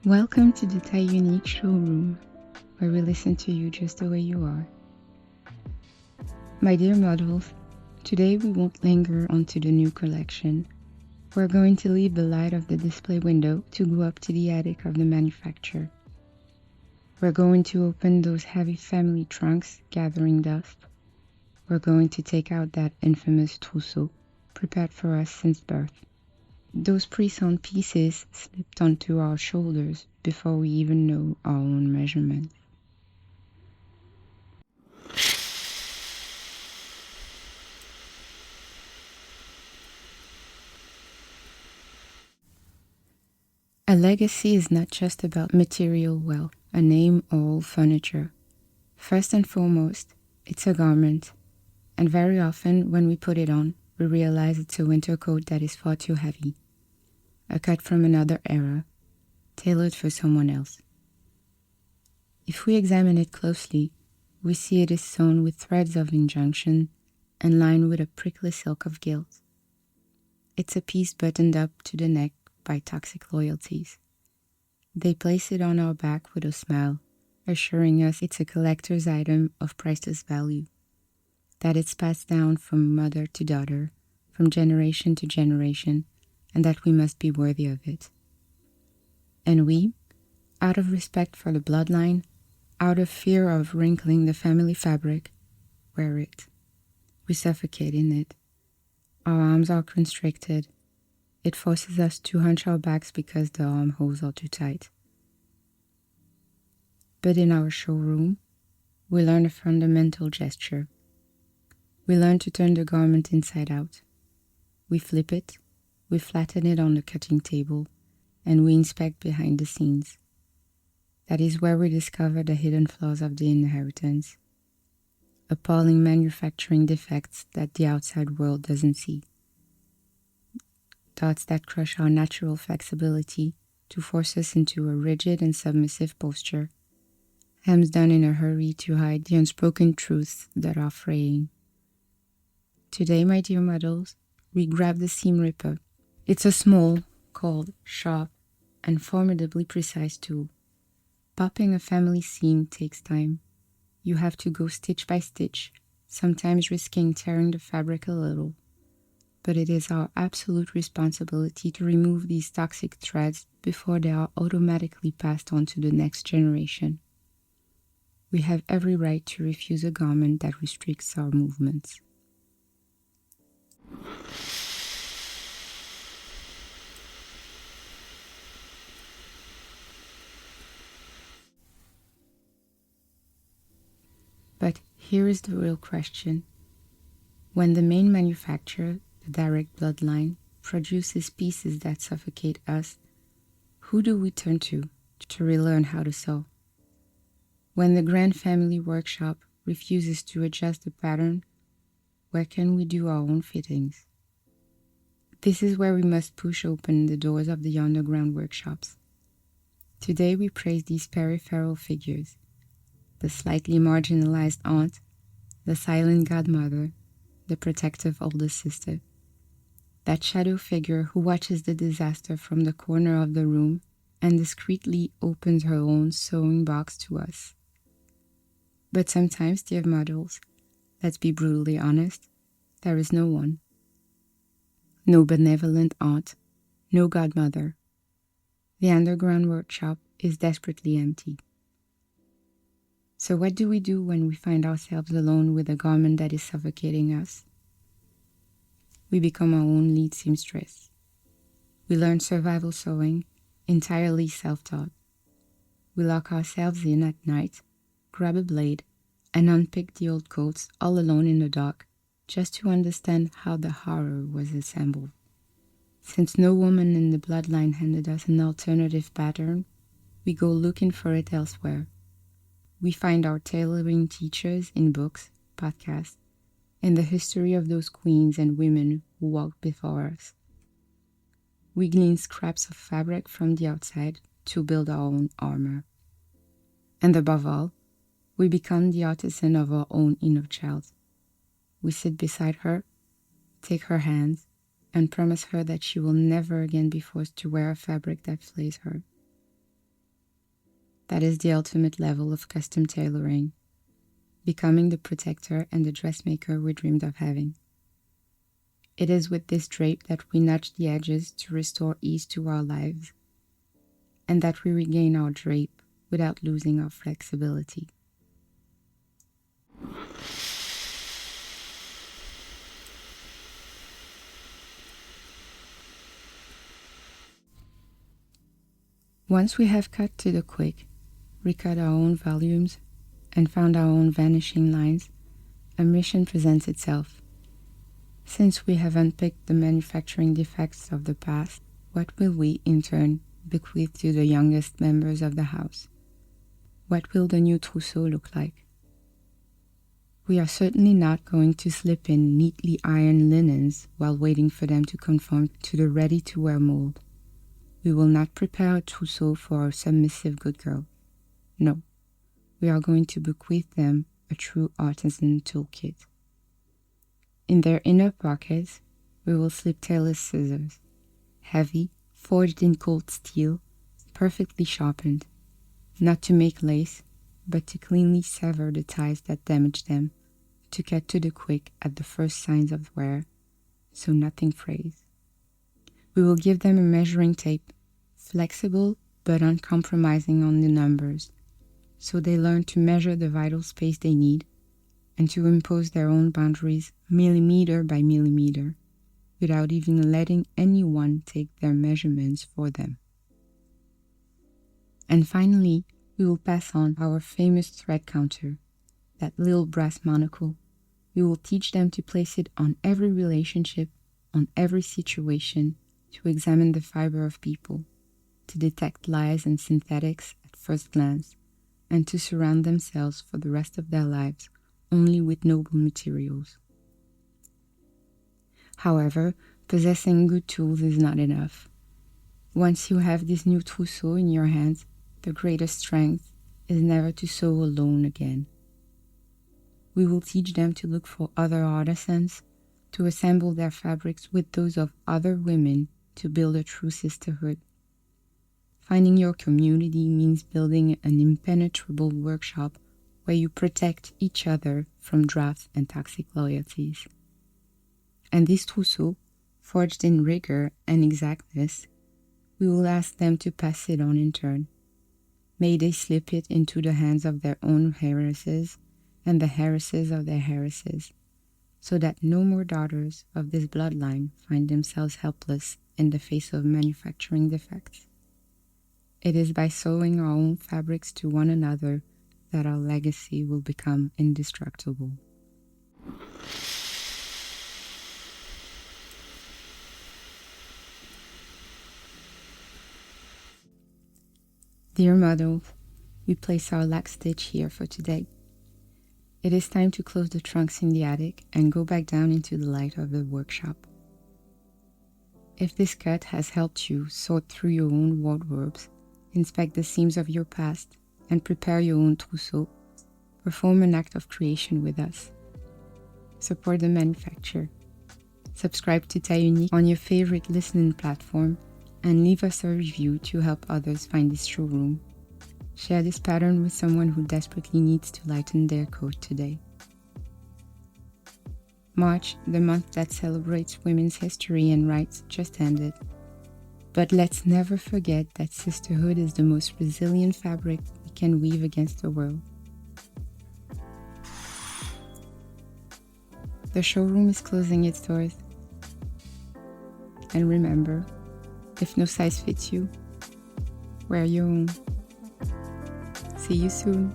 Welcome to the Taille Unique Showroom, where we listen to you just the way you are. My dear models, today we won't linger onto the new collection. We're going to leave the light of the display window to go up to the attic of the manufacturer. We're going to open those heavy family trunks gathering dust. We're going to take out that infamous Trousseau, prepared for us since birth. Those pre-sewn pieces slipped onto our shoulders before we even know our own measurements. A legacy is not just about material wealth, a name or old furniture. First and foremost, it's a garment, and very often when we put it on, we realize it's a winter coat that is far too heavy. A cut from another era, tailored for someone else. If we examine it closely, we see it is sewn with threads of injunction and lined with a prickly silk of guilt. It's a piece buttoned up to the neck by toxic loyalties. They place it on our back with a smile, assuring us it's a collector's item of priceless value, that it's passed down from mother to daughter, from generation to generation, and that we must be worthy of it. And we, out of respect for the bloodline, out of fear of wrinkling the family fabric, wear it. We suffocate in it. Our arms are constricted. It forces us to hunch our backs because the armholes are too tight. But in our showroom, we learn a fundamental gesture. We learn to turn the garment inside out. We flip it, we flatten it on the cutting table, and we inspect behind the scenes. That is where we discover the hidden flaws of the inheritance. Appalling manufacturing defects that the outside world doesn't see. Thoughts that crush our natural flexibility to force us into a rigid and submissive posture. Hems done in a hurry to hide the unspoken truths that are fraying. Today, my dear models, we grab the seam ripper. It's a small, cold, sharp, and formidably precise tool. Popping a family seam takes time. You have to go stitch by stitch, sometimes risking tearing the fabric a little. But it is our absolute responsibility to remove these toxic threads before they are automatically passed on to the next generation. We have every right to refuse a garment that restricts our movements. But here is the real question. When the main manufacturer, the direct bloodline, produces pieces that suffocate us, who do we turn to relearn how to sew? When the grand family workshop refuses to adjust the pattern, where can we do our own fittings? This is where we must push open the doors of the underground workshops. Today we praise these peripheral figures, the slightly marginalized aunt, the silent godmother, the protective older sister, that shadow figure who watches the disaster from the corner of the room and discreetly opens her own sewing box to us. But sometimes, dear models, let's be brutally honest, there is no one. No benevolent aunt, no godmother. The underground workshop is desperately empty. So what do we do when we find ourselves alone with a garment that is suffocating us? We become our own lead seamstress. We learn survival sewing, entirely self-taught. We lock ourselves in at night, grab a blade, and unpick the old coats all alone in the dark, just to understand how the horror was assembled. Since no woman in the bloodline handed us an alternative pattern, we go looking for it elsewhere. We find our tailoring teachers in books, podcasts, in the history of those queens and women who walked before us. We glean scraps of fabric from the outside to build our own armor. And above all, we become the artisan of our own inner child. We sit beside her, take her hands, and promise her that she will never again be forced to wear a fabric that flays her. That is the ultimate level of custom tailoring, becoming the protector and the dressmaker we dreamed of having. It is with this drape that we nudge the edges to restore ease to our lives, and that we regain our drape without losing our flexibility. Once we have cut to the quick, recut our own volumes, and found our own vanishing lines, a mission presents itself. Since we have unpicked the manufacturing defects of the past, what will we, in turn, bequeath to the youngest members of the house? What will the new trousseau look like? We are certainly not going to slip in neatly ironed linens while waiting for them to conform to the ready-to-wear mold. We will not prepare a trousseau for a submissive good girl. No, we are going to bequeath them a true artisan toolkit. In their inner pockets, we will slip tailless scissors, heavy, forged in cold steel, perfectly sharpened, not to make lace, but to cleanly sever the ties that damage them, to cut to the quick at the first signs of wear, so nothing frays. We will give them a measuring tape, flexible but uncompromising on the numbers, so they learn to measure the vital space they need and to impose their own boundaries millimeter by millimeter, without even letting anyone take their measurements for them. And finally, we will pass on our famous thread counter, that little brass monocle. We will teach them to place it on every relationship, on every situation, to examine the fiber of people, to detect lies and synthetics at first glance, and to surround themselves for the rest of their lives only with noble materials. However, possessing good tools is not enough. Once you have this new trousseau in your hands, the greatest strength is never to sew alone again. We will teach them to look for other artisans, to assemble their fabrics with those of other women to build a true sisterhood. Finding your community means building an impenetrable workshop where you protect each other from drafts and toxic loyalties. And this trousseau, forged in rigor and exactness, we will ask them to pass it on in turn. May they slip it into the hands of their own heiresses and the heiresses of their heiresses, so that no more daughters of this bloodline find themselves helpless in the face of manufacturing defects. It is by sewing our own fabrics to one another that our legacy will become indestructible. Dear models, we place our lockstitch here for today. It is time to close the trunks in the attic and go back down into the light of the workshop. If this cut has helped you sort through your own wardrobes, inspect the seams of your past, and prepare your own trousseau, perform an act of creation with us. Support the manufacturer. Subscribe to Taille on your favorite listening platform and leave us a review to help others find this showroom. Share this pattern with someone who desperately needs to lighten their coat today. March, the month that celebrates women's history and rights, just ended. But let's never forget that sisterhood is the most resilient fabric we can weave against the world. The showroom is closing its doors. And remember, if no size fits you, wear your own. See you soon.